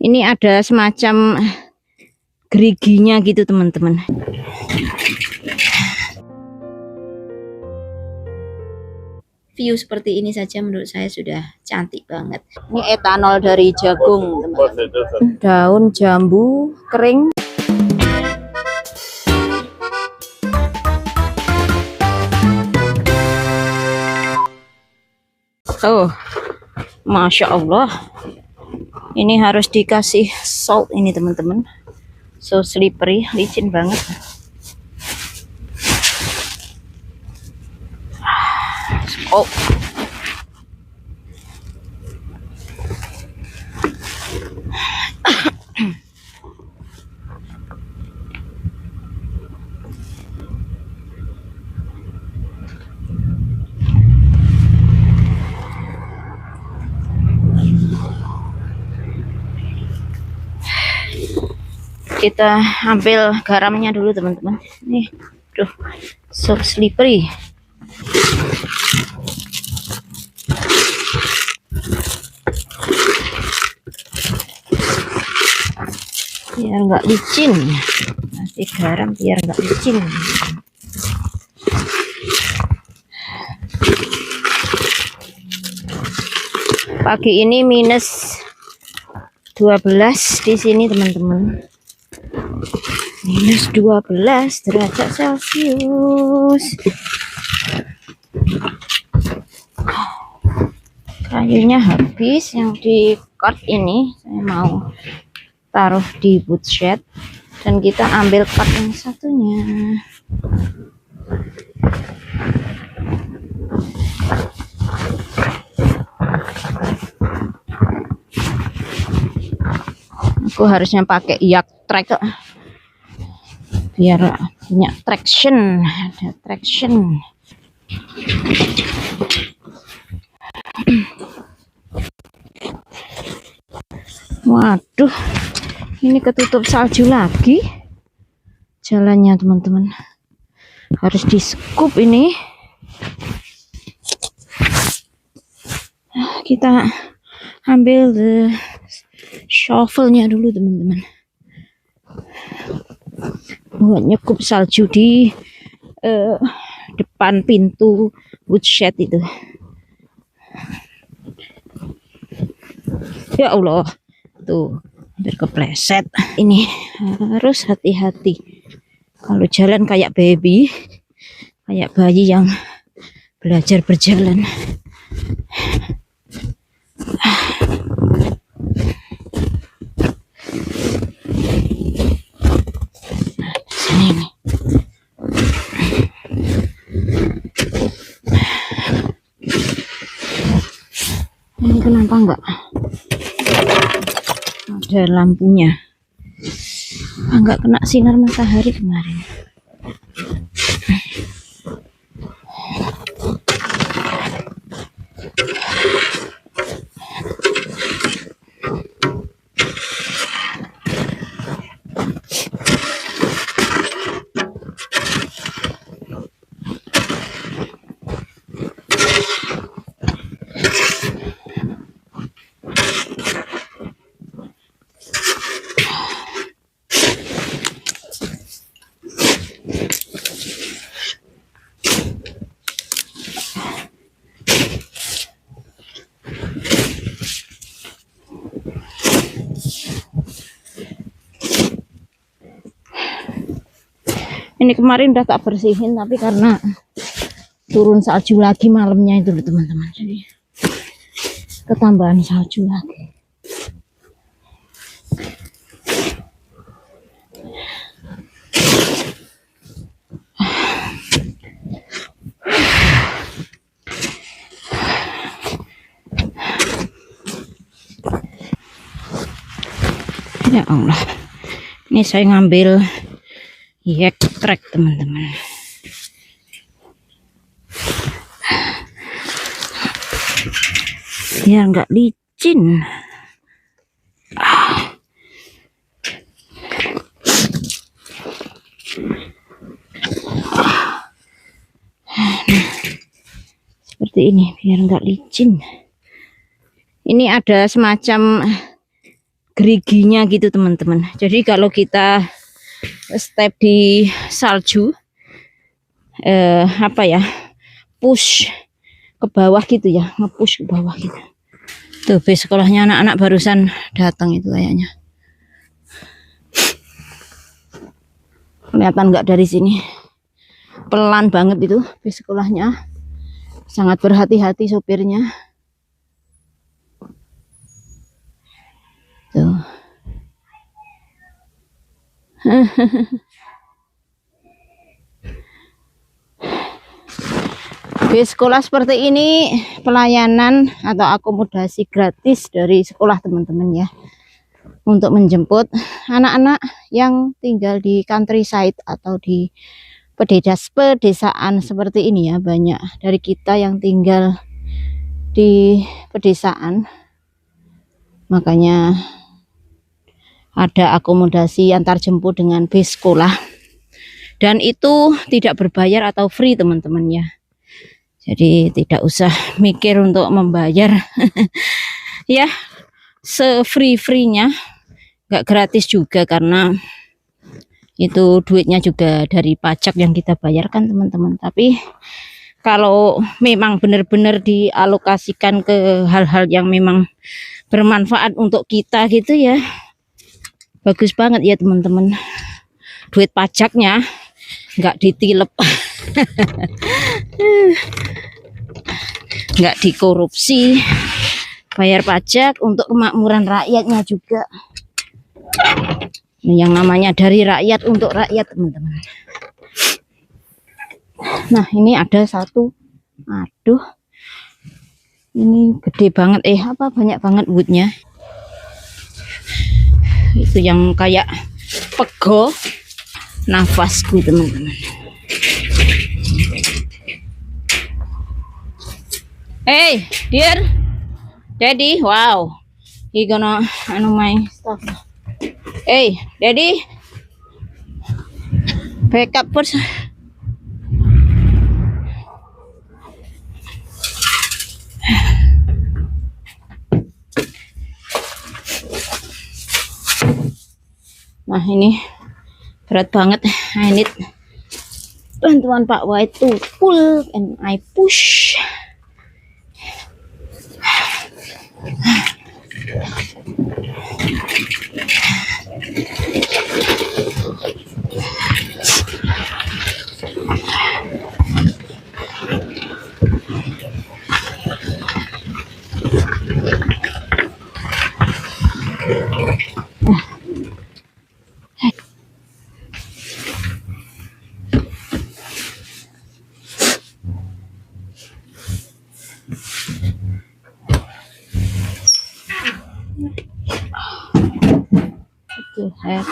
Ini ada semacam geriginya gitu teman-teman. View seperti ini saja menurut saya sudah cantik banget. Ini etanol dari jagung teman-teman. Daun jambu kering. Oh, Masya Allah. Ini harus dikasih salt ini teman-teman. So slippery, licin banget. Oh. Kita ambil garamnya dulu teman-teman. Nih, tuh, so slippery. Biar nggak licin. Kasih garam biar nggak licin. Pagi ini minus 12 di sini teman-teman. Minus 12 derajat Celcius. Kayunya habis, yang di cut ini saya mau taruh di woodshed dan kita ambil cut yang satunya. Aku harusnya pakai yak track biar punya traction, ada traction. Waduh, ini ketutup salju lagi jalannya teman-teman. Harus di scoop ini. Kita ambil shovelnya dulu teman-teman, buat nyekup salju di depan pintu woodshed itu. Ya Allah, tuh hampir kepleset. Ini harus hati-hati kalau jalan, kayak baby, kayak bayi yang belajar berjalan. Sini nih. Ini kenapa enggak ada lampunya? Enggak kena sinar matahari kemarin. Ini kemarin udah tak bersihin, tapi karena turun salju lagi malamnya itu loh teman-teman, jadi ketambahan salju lagi. Ya Allah, ini saya ngambil yak track teman-teman. Biar nggak licin. Seperti ini biar nggak licin. Ini ada semacam geriginya gitu teman-teman. Jadi kalau kita step di salju, apa ya, push ke bawah gitu ya, nge-push ke bawah gitu. Tuh bis sekolahnya anak-anak barusan datang itu kayaknya. Kelihatan nggak dari sini? Pelan banget itu bis sekolahnya. Sangat berhati-hati sopirnya. Tuh. Bis sekolah seperti ini pelayanan atau akomodasi gratis dari sekolah teman-teman ya, untuk menjemput anak-anak yang tinggal di countryside atau di pedesaan seperti ini ya. Banyak dari kita yang tinggal di pedesaan, makanya ada akomodasi antar jemput dengan bis sekolah, dan itu tidak berbayar atau free teman-teman ya. Jadi tidak usah mikir untuk membayar ya, se-free-free-nya, nggak gratis juga, karena itu duitnya juga dari pajak yang kita bayarkan teman-teman. Tapi kalau memang benar-benar dialokasikan ke hal-hal yang memang bermanfaat untuk kita gitu ya, bagus banget ya teman-teman. Duit pajaknya nggak ditilep, nggak dikorupsi, bayar pajak untuk kemakmuran rakyatnya juga. Yang namanya dari rakyat untuk rakyat teman-teman. Nah ini ada satu, aduh ini gede banget, banyak banget woodnya. Itu yang kayak pego nafasku teman-teman. Hey dear daddy, wow, he gonna my stuff. Hey daddy, back up first. Nah ini berat banget, I need bantuan Pak White to pull and I push. Okay,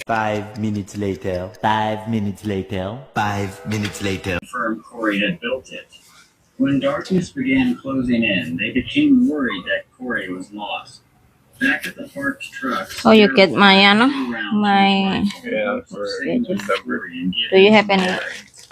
5 minutes later, 5 minutes later, 5 minutes later. Firm Corey had built it. When darkness began closing in, they became worried that Corey was lost. Back at the parked trucks. Oh, you get my my. Yeah, for December. Do you have any?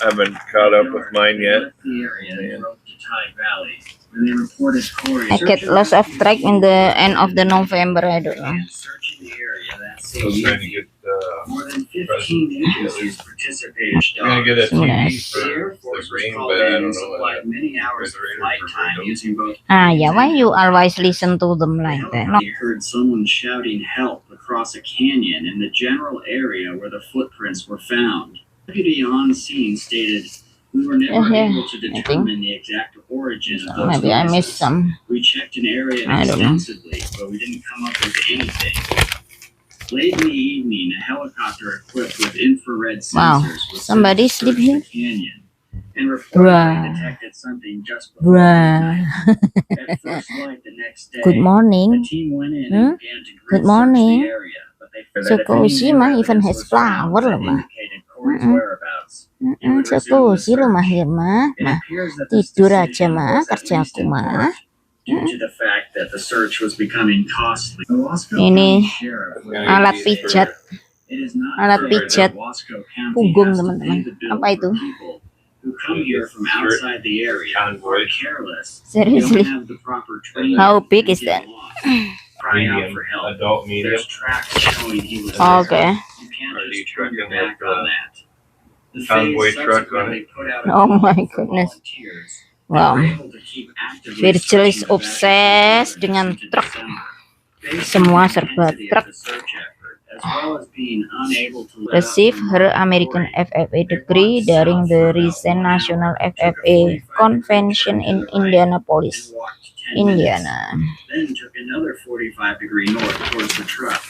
I haven't caught up with mine yet. The area and drove to Tide Valley. When they reported Corey, I get lots of track in the end of the November. I don't know. searching the area that So same trying to evening. get More than 15 agencies participated. we're gonna get a TV Nice. The Air for Force the was green, called but I in don't and know supplied what many hours of refrigerator flight for time freedom. using both. Yeah, why you always listen to them like that? No. They heard someone shouting help across a canyon in the general area where the footprints were found. Deputy on scene stated, "We were never Yeah, able to I determine the exact origin of those Maybe I noises. missed some. We checked an area I don't know. extensively, but we didn't come up with anything." Late in the evening, a helicopter equipped with infrared Wow, sensors was somebody sent to sleep search here? the canyon and reportedly Bruh. detected something just before Bruh. midnight. At first light the next day, Good the morning. team went in Huh? and began to Good grid search morning. the area, but they found So that if cozy any new mah even evidence has was found flower that loh mah. indicated Corey's Mm-mm. whereabouts, it would So resume the cozy loh mah search. ya mah. It Mah appears that this tidur aja decision mah, was at kerjaku least in mah. part due to the fact that the search was becoming costly. The Wasco Ini County Sheriff was alat saying pijat. it is not Alat fair pijat that Wasco County punggung has to teman-teman. pay the bill Apa itu? for people who come here from outside the area are Convoy. careless, Seriously, don't have the proper training, how big and is get that? lost. Cry out Medium, for help. adult medium. There's tracks showing he was Okay. You can't Are just you turn your trucking back with, on that. The convoy phase truck on subsequently put out a Oh my call for goodness. volunteers. They Wow. were able to keep actively Virgil is searching the obsessed vast dengan into truk. December. Based Semua on the serba intensity of truk. the search effort, as well as being unable to let up Receive from her Mark American Corey, FFA they degree walked during south the for about recent 1 hour, National took a FFA 45-degree convention turn to in the right, and Indianapolis, walked 10 minutes. Indiana. Then took another 45-degree north towards the truck.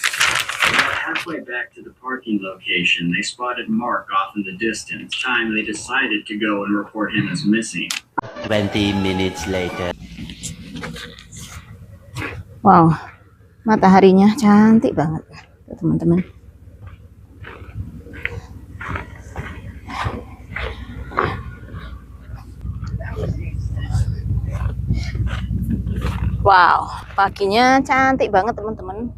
About halfway back to the parking location, they spotted Mark off in the distance. Time they decided to go and report him as missing. 20 minutes later. Wow, mataharinya cantik banget, tuh, teman-teman. Wow, paginya cantik banget, teman-teman.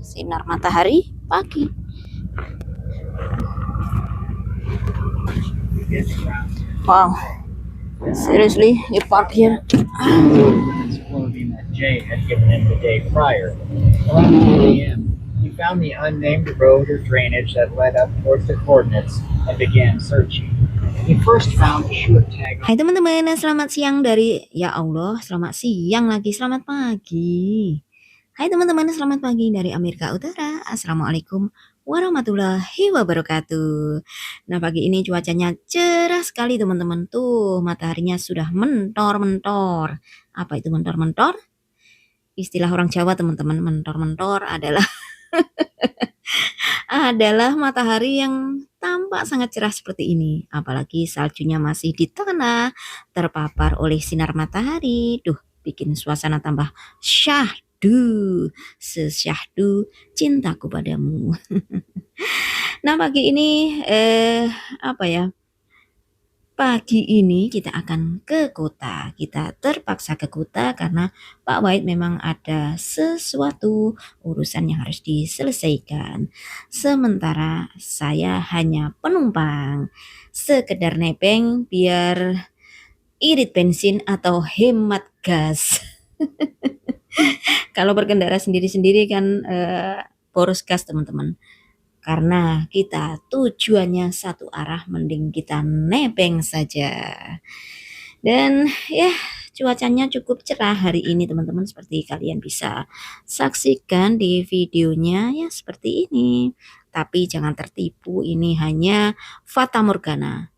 Sinar matahari pagi. Wow, seriously, you park here. Women's clothing that Jay had given him the day prior. Around 2 a.m., he found the unnamed road or drainage that led up towards the coordinates and began searching. He first found a short tag. Hai teman-teman, selamat siang dari, ya Allah, selamat siang lagi, selamat pagi. Hai teman-teman, selamat pagi dari Amerika Utara. Assalamualaikum warahmatullahi wabarakatuh. Nah, pagi ini cuacanya cerah sekali teman-teman. Tuh, mataharinya sudah mentor-mentor. Apa itu mentor-mentor? Istilah orang Jawa teman-teman, mentor-mentor adalah adalah matahari yang tampak sangat cerah seperti ini. Apalagi saljunya masih di tanah, terpapar oleh sinar matahari. Duh, bikin suasana tambah syahdu, sesyahdu cintaku padamu. Nah, pagi ini apa ya? Pagi ini kita akan ke kota. Kita terpaksa ke kota karena Pak Wahid memang ada sesuatu urusan yang harus diselesaikan. Sementara saya hanya penumpang, sekedar nebeng biar irit bensin atau hemat gas. Kalau berkendara sendiri-sendiri kan boros gas teman-teman. Karena kita tujuannya satu arah, mending kita nebeng saja. Dan ya, cuacanya cukup cerah hari ini teman-teman, seperti kalian bisa saksikan di videonya ya seperti ini. Tapi jangan tertipu, ini hanya fata morgana.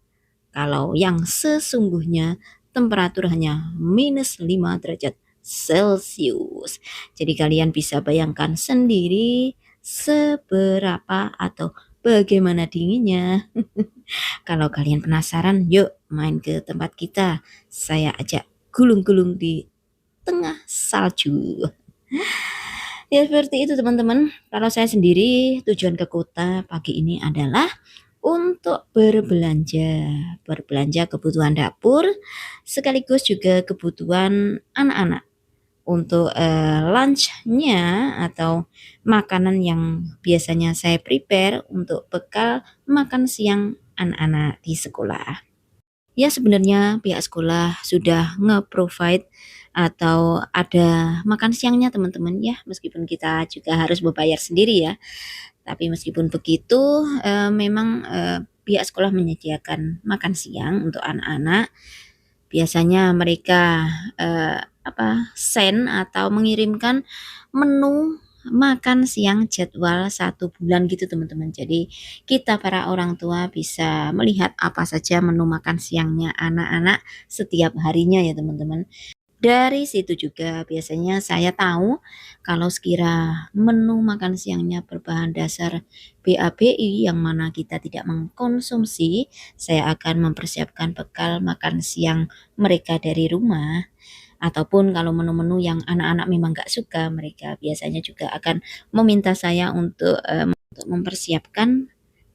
Kalau yang sesungguhnya temperatur hanya minus 5 derajat Celcius. Jadi kalian bisa bayangkan sendiri seberapa atau bagaimana dinginnya. Kalau kalian penasaran, yuk main ke tempat kita. Saya ajak gulung-gulung di tengah salju. Ya seperti itu teman-teman. Kalau saya sendiri tujuan ke kota pagi ini adalah untuk berbelanja kebutuhan dapur, sekaligus juga kebutuhan anak-anak untuk lunchnya atau makanan yang biasanya saya prepare untuk bekal makan siang anak-anak di sekolah. Ya sebenarnya pihak sekolah sudah nge-provide atau ada makan siangnya teman-teman ya, meskipun kita juga harus membayar sendiri ya. Tapi meskipun begitu memang pihak sekolah menyediakan makan siang untuk anak-anak. Biasanya mereka send atau mengirimkan menu makan siang jadwal 1 bulan gitu teman-teman. Jadi kita para orang tua bisa melihat apa saja menu makan siangnya anak-anak setiap harinya ya teman-teman. Dari situ juga biasanya saya tahu kalau sekira menu makan siangnya berbahan dasar BABI yang mana kita tidak mengkonsumsi, saya akan mempersiapkan bekal makan siang mereka dari rumah. Ataupun kalau menu-menu yang anak-anak memang gak suka, mereka biasanya juga akan meminta saya untuk untuk mempersiapkan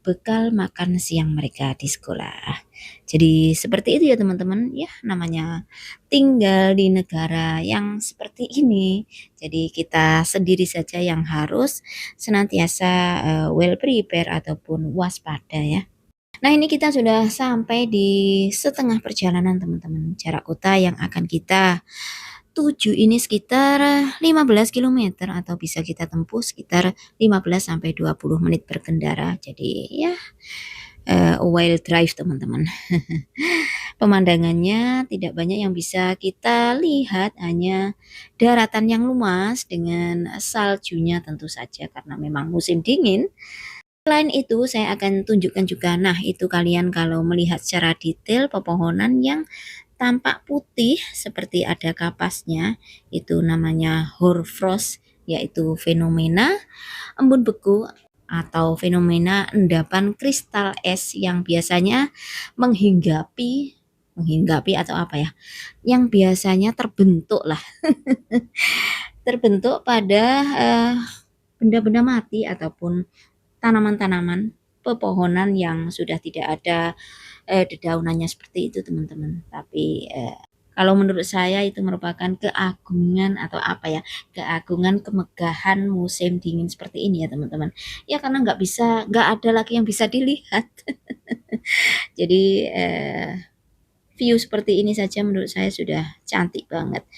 bekal makan siang mereka di sekolah. Jadi seperti itu ya teman-teman, ya namanya tinggal di negara yang seperti ini. Jadi kita sendiri saja yang harus senantiasa well prepare ataupun waspada ya. Nah ini kita sudah sampai di setengah perjalanan teman-teman. Jarak kota yang akan kita tuju ini sekitar 15 km atau bisa kita tempuh sekitar 15 sampai 20 menit berkendara. Jadi ya wild drive teman-teman. Pemandangannya tidak banyak yang bisa kita lihat, hanya daratan yang luas dengan saljunya tentu saja karena memang musim dingin. Selain itu saya akan tunjukkan juga, nah itu kalian kalau melihat secara detail pepohonan yang tampak putih seperti ada kapasnya, itu namanya hoarfrost, yaitu fenomena embun beku atau fenomena endapan kristal es yang biasanya menghinggapi atau apa ya, yang biasanya terbentuk lah terbentuk pada benda-benda mati ataupun tanaman-tanaman pepohonan yang sudah tidak ada dedaunannya seperti itu teman-teman. Tapi kalau menurut saya itu merupakan keagungan atau apa ya, keagungan kemegahan musim dingin seperti ini ya teman-teman. Ya karena nggak ada lagi yang bisa dilihat. Jadi view seperti ini saja menurut saya sudah cantik banget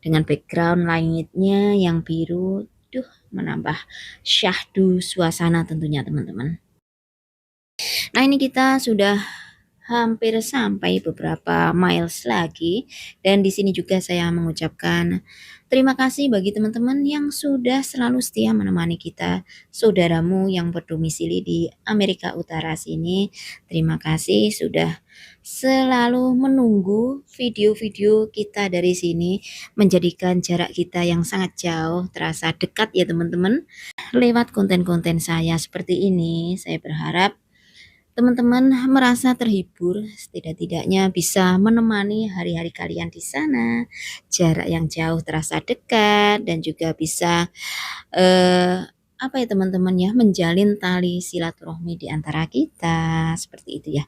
dengan background langitnya yang biru. Menambah syahdu suasana tentunya teman-teman. Nah ini kita sudah hampir sampai beberapa miles lagi, dan di sini juga saya mengucapkan terima kasih bagi teman-teman yang sudah selalu setia menemani kita, saudaramu yang berdomisili di Amerika Utara sini. Terima kasih sudah selalu menunggu video-video kita dari sini, menjadikan jarak kita yang sangat jauh terasa dekat ya teman-teman. Lewat konten-konten saya seperti ini, saya berharap teman-teman merasa terhibur, setidak-tidaknya bisa menemani hari-hari kalian di sana. Jarak yang jauh terasa dekat dan juga bisa apa ya teman-teman ya, menjalin tali silaturahmi di antara kita, seperti itu ya.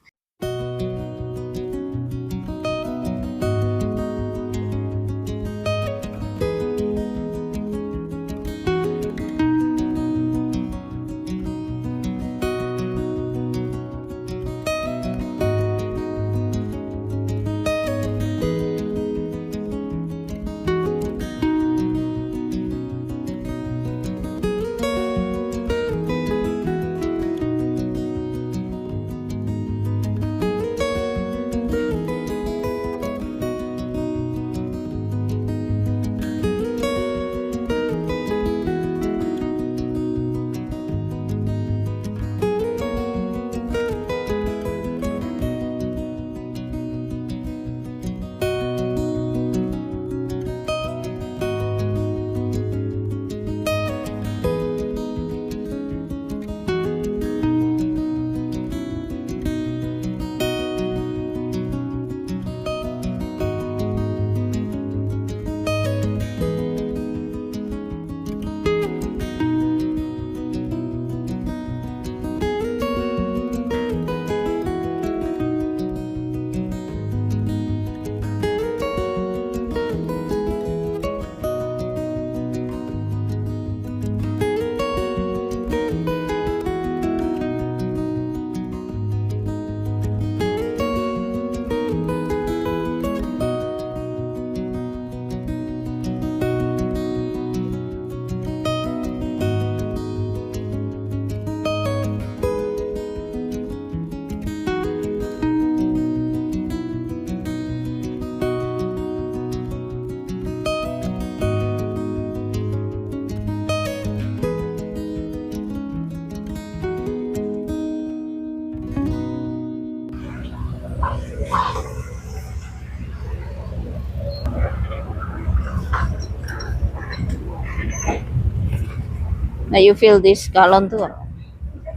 Now you fill this gallon too.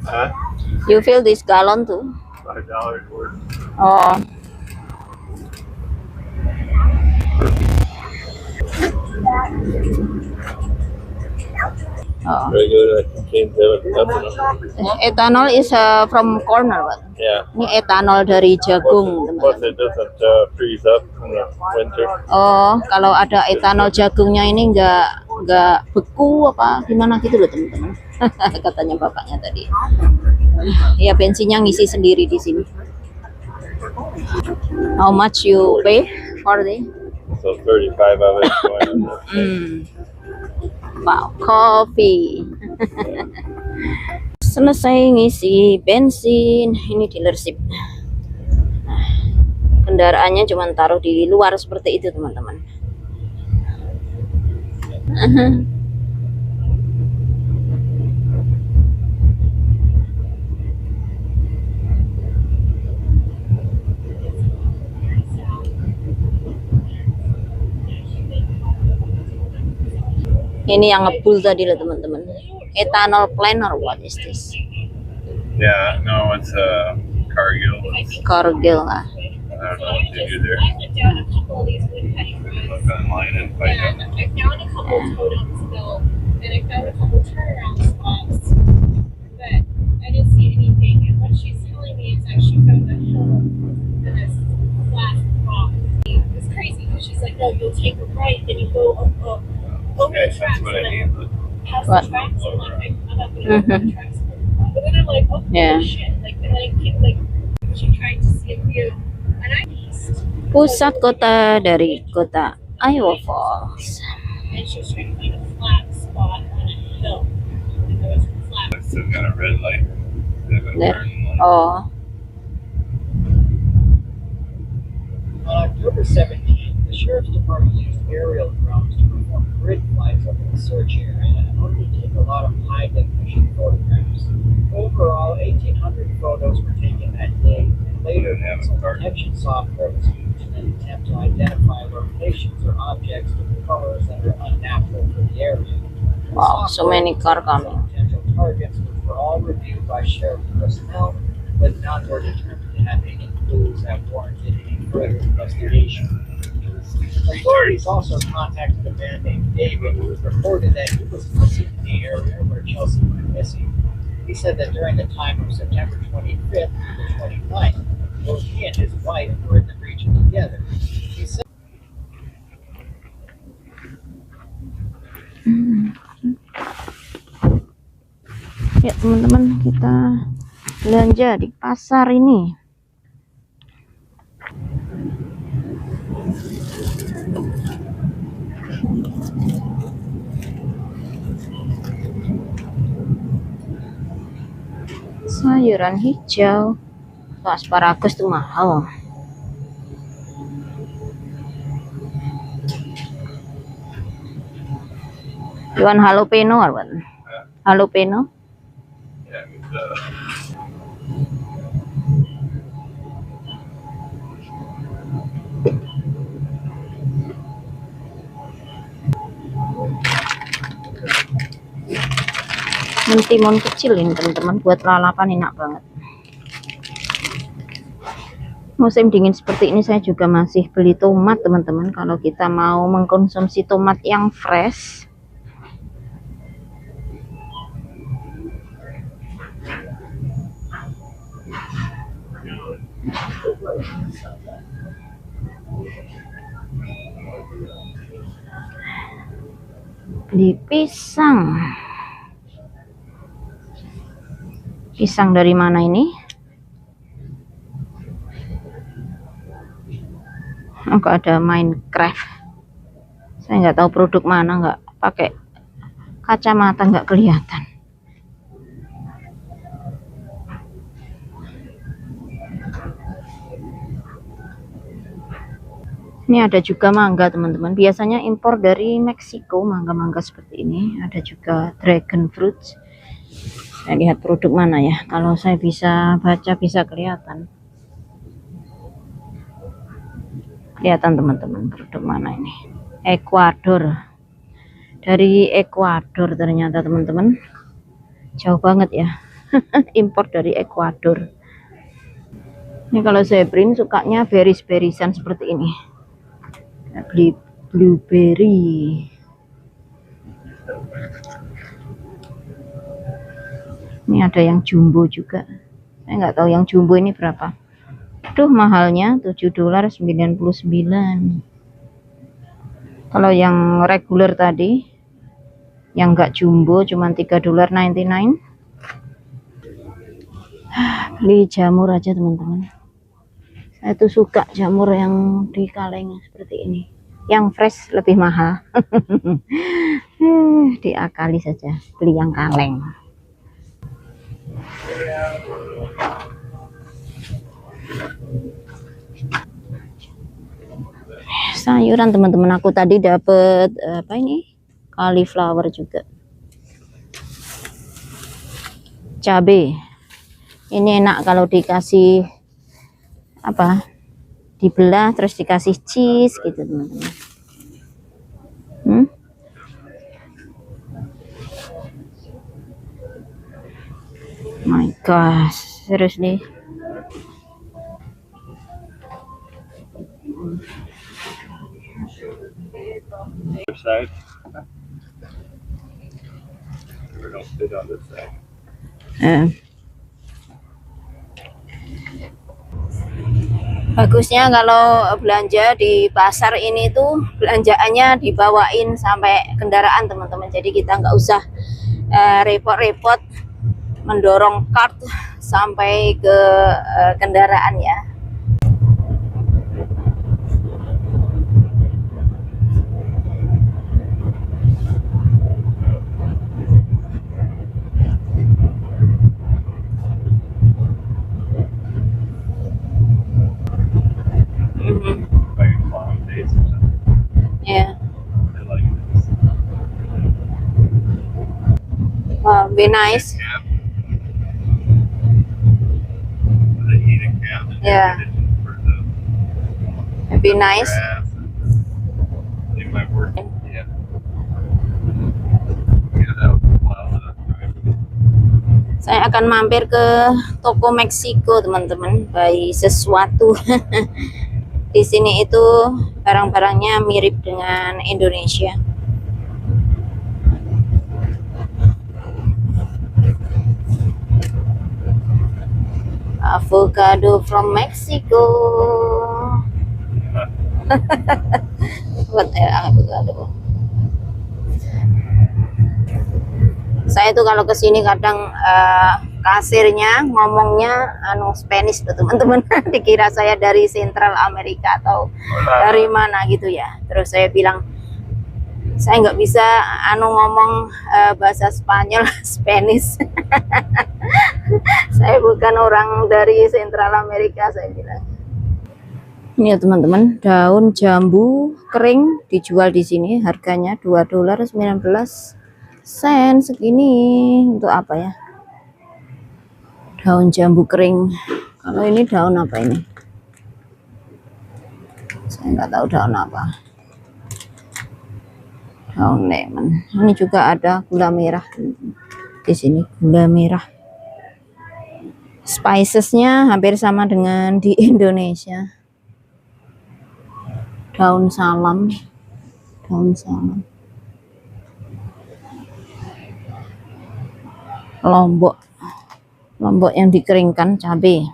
Huh? You fill this gallon too. $5 worth. Oh. Oh. Regular cane ethanol. Ethanol is from corn or what? Yeah. Ini etanol dari jagung, Plus teman-teman. it doesn't freeze up in the winter. Oh, kalau ada etanol jagungnya ini nggak beku apa gimana gitu loh, teman-teman. Katanya bapaknya tadi. Ya, bensinnya ngisi sendiri di sini. How much you pay for this? So 35 of it going in the tank. Wow, coffee. Selesai ngisi bensin, ini dealership. Nah, kendaraannya cuma taruh di luar seperti itu, teman-teman. Ini yang ngebul tadi loh, teman-teman. Ethanol plant or what is this? Yeah, no, it's Cargill. Cargill lah. I don't know what they do there. Look online and find out. I found a couple totems still, and I found a couple turnaround spots, but I didn't see anything. And what she's telling me is that she found a hill in this flat rock. It's crazy because she's like, no, you'll take a right, then you go up over Okay, the tracks, that's what I and need. then past What? the tracks. I'm like, I'm not gonna go over the tracks. But then I'm like, oh Yeah. shit! Like, and then I keep like, she tried to see a view, and I east. Pusat kota dari kota Iowa Falls. And she was trying to find a flat spot on a hill. And there was a flat. I still got a red light. They have a There. turn light. Oh, On October 17th, the Sheriff's Department used aerial drones to perform grid flights over the search area in order to take a lot of high-definition photographs. Overall, 1,800 photos were taken that day, and later pixel detection software was used in an attempt to identify locations or objects with colors that are unnatural for the area. The wow, so software many car detected coming. potential targets, which were all reviewed by sheriff personnel, but none were determined to have any clues that warranted any further investigation. Authorities also contacted a man named David who reported that he was missing in the area where Chelsea went missing. He said that during the time of September 25th to the 29th, both he and his wife were in the region together. He said Ya, teman-teman, kita belanja di pasar ini. Sayuran hijau. Tuh, asparagus tuh mahal. You want jalapeno or what? Jalapeno? Yeah, it's, Mentimun kecil ini, teman-teman, buat lalapan enak banget. Musim dingin seperti ini saya juga masih beli tomat, teman-teman. Kalau kita mau mengkonsumsi tomat yang fresh, beli pisang. Pisang dari mana ini? Oh, kok ada Minecraft. Saya nggak tahu produk mana, nggak pakai kacamata, nggak kelihatan. Ini ada juga mangga, teman-teman. Biasanya impor dari Meksiko, mangga-mangga seperti ini. Ada juga dragon fruit. Saya lihat produk mana ya. Kalau saya bisa baca, bisa kelihatan. Kelihatan, teman-teman, produk mana ini. Ekuador. Dari Ekuador ternyata, teman-teman. Jauh banget ya. Impor dari Ekuador. Ini kalau saya print sukanya berries-berriesan seperti ini. Beli blueberry. Ini ada yang jumbo juga. Saya nggak tahu yang jumbo ini berapa. Aduh, mahalnya $7.99. Kalau yang reguler tadi, yang nggak jumbo, cuma $3.99. Beli jamur aja teman-teman. Saya tuh suka jamur yang di kaleng seperti ini. Yang fresh lebih mahal. Diakali saja beli yang kaleng. Sayuran teman-teman, aku tadi dapat apa ini? Cauliflower juga. Cabe. Ini enak kalau dikasih apa? Dibelah terus dikasih cheese gitu teman-teman. My gosh, serius nih. Other side. Or don't sit on this side. Bagusnya kalau belanja di pasar ini tuh belanjaannya dibawain sampai kendaraan teman-teman, jadi kita nggak usah repot-repot mendorong kart sampai ke kendaraan ya. Like long days or something. Yeah. I like this. Wow, be nice. Camp. The heating camp. Yeah. For the Be nice. grass. They might work. Yeah. Yeah, that was a while to drive. Saya akan mampir ke toko Meksiko teman-teman, beli sesuatu. Di sini itu barang-barangnya mirip dengan Indonesia. Avocado from Mexico. What avocado? Saya tuh kalau kesini kadang kasirnya ngomongnya Spanish tuh teman-teman. Dikira saya dari Central Amerika atau dari mana gitu ya. Terus saya bilang saya nggak bisa ngomong bahasa Spanyol, Spanish. Saya bukan orang dari Central Amerika, saya bilang. Ini ya teman-teman, daun jambu kering dijual di sini, harganya $2.19. Segini untuk apa ya? Daun jambu kering. Kalau ini daun apa ini? Saya nggak tahu daun apa. Daun lemon. Ini juga ada gula merah di sini, gula merah. Spicesnya hampir sama dengan di Indonesia. Daun salam, daun salam. Lombok, lombok yang dikeringkan, cabai.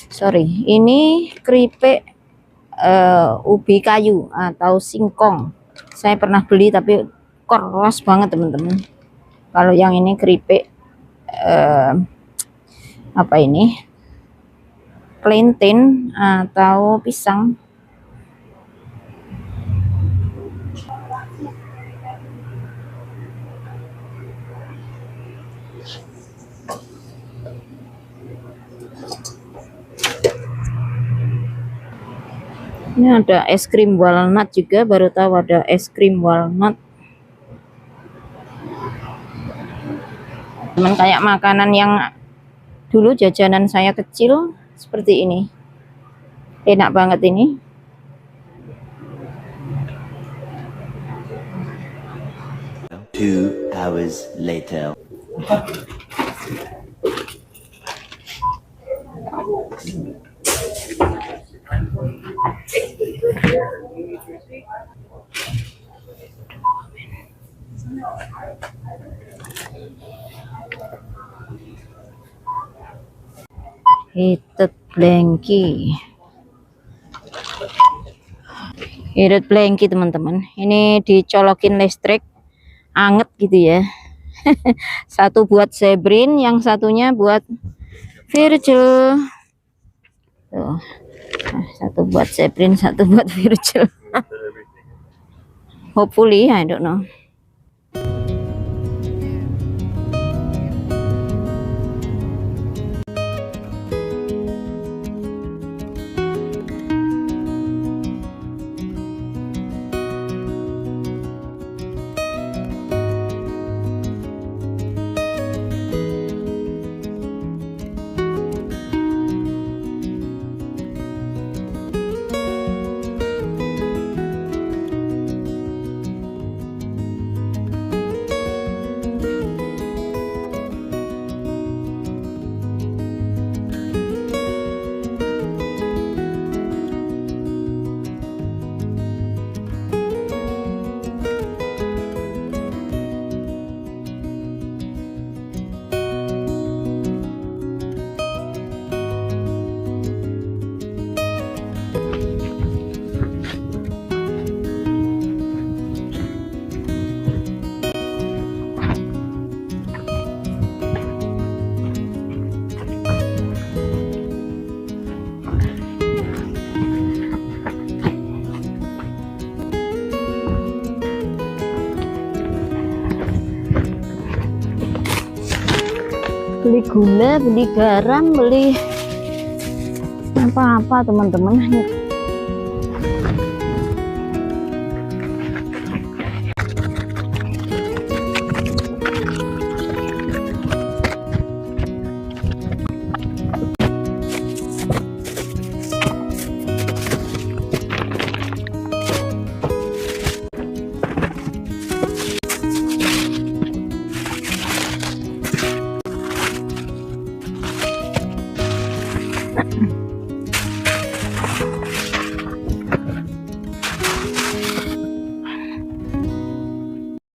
Sorry, ini keripik ubi kayu atau singkong. Saya pernah beli tapi keras banget teman-teman. Kalau yang ini keripik apa ini? Plantain atau pisang. Ini ada es krim walnut juga, baru tahu ada es krim walnut. Teman, kayak makanan yang dulu jajanan saya kecil seperti ini. Enak banget ini. Two hours later. Heated blankie. Heated blankie teman-teman. Ini dicolokin listrik, anget gitu ya. Satu buat Zebrin, yang satunya buat Virgil. Tuh. Nah, satu buat Zebrin, satu buat Virgil. Hopefully, I don't know. Beli gula, beli garam, beli apa-apa teman-teman.